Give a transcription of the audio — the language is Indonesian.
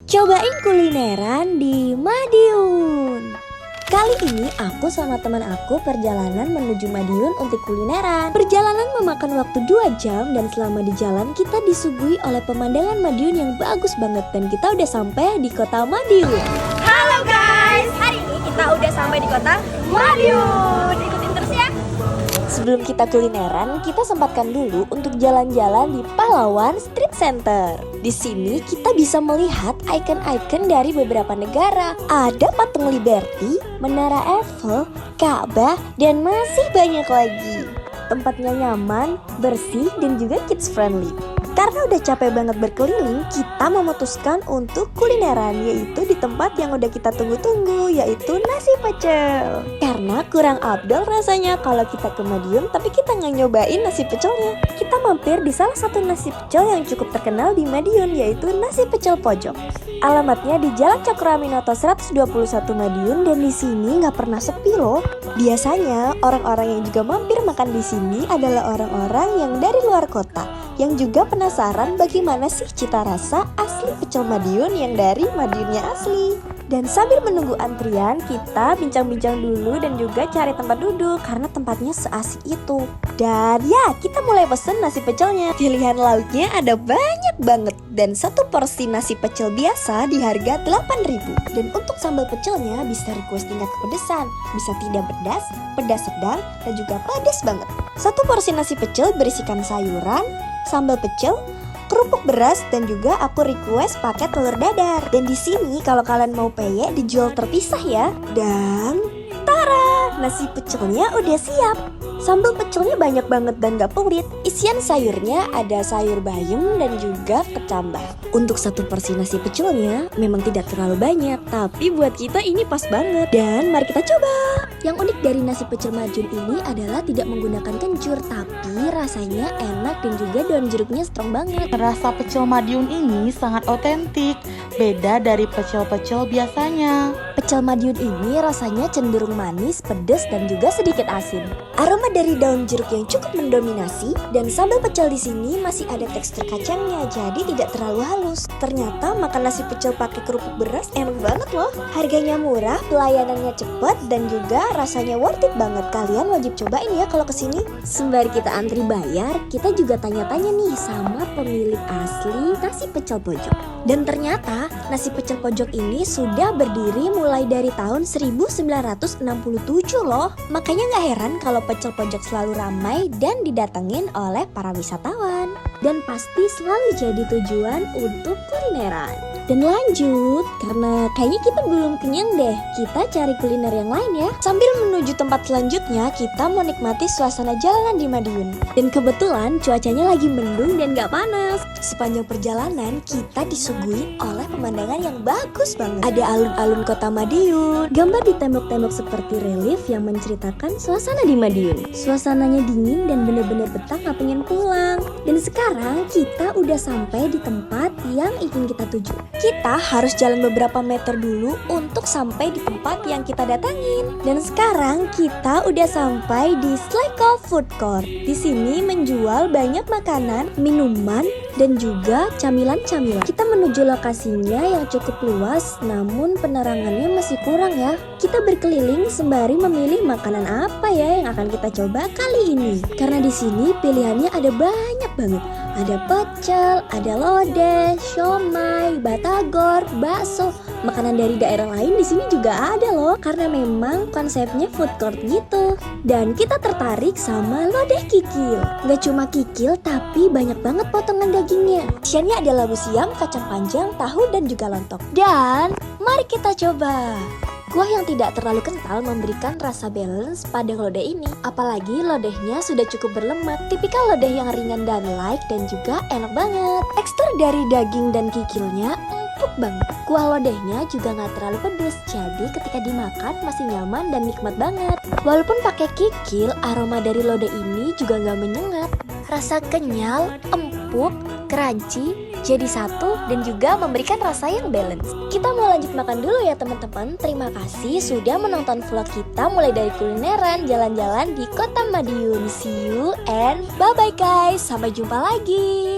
Cobain kulineran di Madiun. Kali ini aku sama teman aku perjalanan menuju Madiun untuk kulineran. Perjalanan memakan waktu 2 jam dan selama di jalan kita disuguhi oleh pemandangan Madiun yang bagus banget. Dan kita udah sampai di kota Madiun. Halo guys, hari ini kita udah sampai di kota Madiun. Ikutin terus ya. Sebelum kita kulineran, kita sempatkan dulu untuk jalan-jalan di Pahlawan Street Center. Di sini kita bisa melihat ikon-ikon dari beberapa negara. Ada patung Liberty, Menara Eiffel, Ka'bah, dan masih banyak lagi. Tempatnya nyaman, bersih, dan juga kids friendly. Karena udah capek banget berkeliling, kita memutuskan untuk kulineran, yaitu di tempat yang udah kita tunggu-tunggu, yaitu nasi pecel. Karena kurang afdol rasanya kalau kita ke Madiun tapi kita nggak nyobain nasi pecelnya. Kita mampir di salah satu nasi pecel yang cukup terkenal di Madiun, yaitu nasi pecel pojok. Alamatnya di Jalan Cokroaminoto 121 Madiun, dan di sini nggak pernah sepi loh. Biasanya orang-orang yang juga mampir makan di sini adalah orang-orang yang dari luar kota, yang juga penasaran bagaimana sih cita rasa asli pecel Madiun yang dari Madiunnya asli. Dan sambil menunggu antrian, kita bincang-bincang dulu dan juga cari tempat duduk karena tempatnya seasik itu. Dan ya, kita mulai pesen nasi pecelnya. Pilihan lauknya ada banyak banget, dan satu porsi nasi pecel biasa di harga 8.000. Dan untuk sambal pecelnya bisa request tingkat kepedesan, bisa tidak pedas, pedas sedang, dan juga pedas banget. Satu porsi nasi pecel berisikan sayuran, sambal pecel, kerupuk beras, dan juga aku request pakai telur dadar. Dan di sini kalau kalian mau peyek dijual terpisah ya. Dan tara, nasi pecelnya udah siap. Sambal pecelnya banyak banget dan gak pelit. Isian sayurnya ada sayur bayam dan juga kecambah. Untuk satu porsi nasi pecelnya memang tidak terlalu banyak, tapi buat kita ini pas banget. Dan mari kita coba. Yang unik dari nasi pecel Madiun ini adalah tidak menggunakan kencur, tapi rasanya enak dan juga daun jeruknya strong banget. Rasa pecel Madiun ini sangat otentik, beda dari pecel-pecel biasanya. Pecel Madiun ini rasanya cenderung manis, pedas, dan juga sedikit asin. Aroma dari daun jeruk yang cukup mendominasi, dan sambal pecel di sini masih ada tekstur kacangnya, jadi tidak terlalu halus. Ternyata makan nasi pecel pakai kerupuk beras enak banget loh. Harganya murah, pelayanannya cepat, dan juga rasanya worth it banget. Kalian wajib cobain ya kalau kesini. Sembari kita antri bayar, kita juga tanya-tanya nih sama pemilik asli nasi pecel pojok. Dan ternyata nasi pecel pojok ini sudah berdiri mulai dari tahun 1967 loh. Makanya gak heran kalau pecel pojok selalu ramai dan didatengin oleh para wisatawan. Dan pasti selalu jadi tujuan untuk kulineran. Dan lanjut, karena kayaknya kita belum kenyang deh, kita cari kuliner yang lain ya. Sambil menuju tempat selanjutnya, kita mau nikmati suasana jalanan di Madiun. Dan kebetulan cuacanya lagi mendung dan gak panas. Sepanjang perjalanan, kita disuguhi oleh pemandangan yang bagus banget. Ada alun-alun kota Madiun, gambar di tembok-tembok seperti relief yang menceritakan suasana di Madiun. Suasananya dingin dan bener-bener betah gak pengen pulang. Dan sekarang kita udah sampai di tempat yang ingin kita tuju. Kita harus jalan beberapa meter dulu untuk sampai di tempat yang kita datangin. Dan sekarang kita udah sampai di Sleko Food Court. Di sini menjual banyak makanan, minuman, dan juga camilan-camilan. Kita menuju lokasinya yang cukup luas, namun penerangannya masih kurang ya. Kita berkeliling sembari memilih makanan apa ya yang akan kita coba kali ini. Karena di sini pilihannya ada banyak banget. Ada pecel, ada lodeh, siomay, batagor, bakso. Makanan dari daerah lain di sini juga ada loh, karena memang konsepnya food court gitu. Dan kita tertarik sama lodeh kikil. Gak cuma kikil, tapi banyak banget potongan dagingnya. Isiannya ada labu siam, kacang panjang, tahu, dan juga lontong. Dan mari kita coba. Kuah yang tidak terlalu kental memberikan rasa balance pada lodeh ini. Apalagi lodehnya sudah cukup berlemak, tipikal lodeh yang ringan dan light dan juga enak banget. Tekstur dari daging dan kikilnya empuk banget. Kuah lodehnya juga gak terlalu pedas, jadi ketika dimakan masih nyaman dan nikmat banget. Walaupun pakai kikil, aroma dari lodeh ini juga gak menyengat. Rasa kenyal, empuk, crunchy, jadi satu dan juga memberikan rasa yang balance. Kita mau lanjut makan dulu ya teman-teman. Terima kasih sudah menonton vlog kita mulai dari kulineran, jalan-jalan di kota Madiun. See you and bye-bye guys. Sampai jumpa lagi.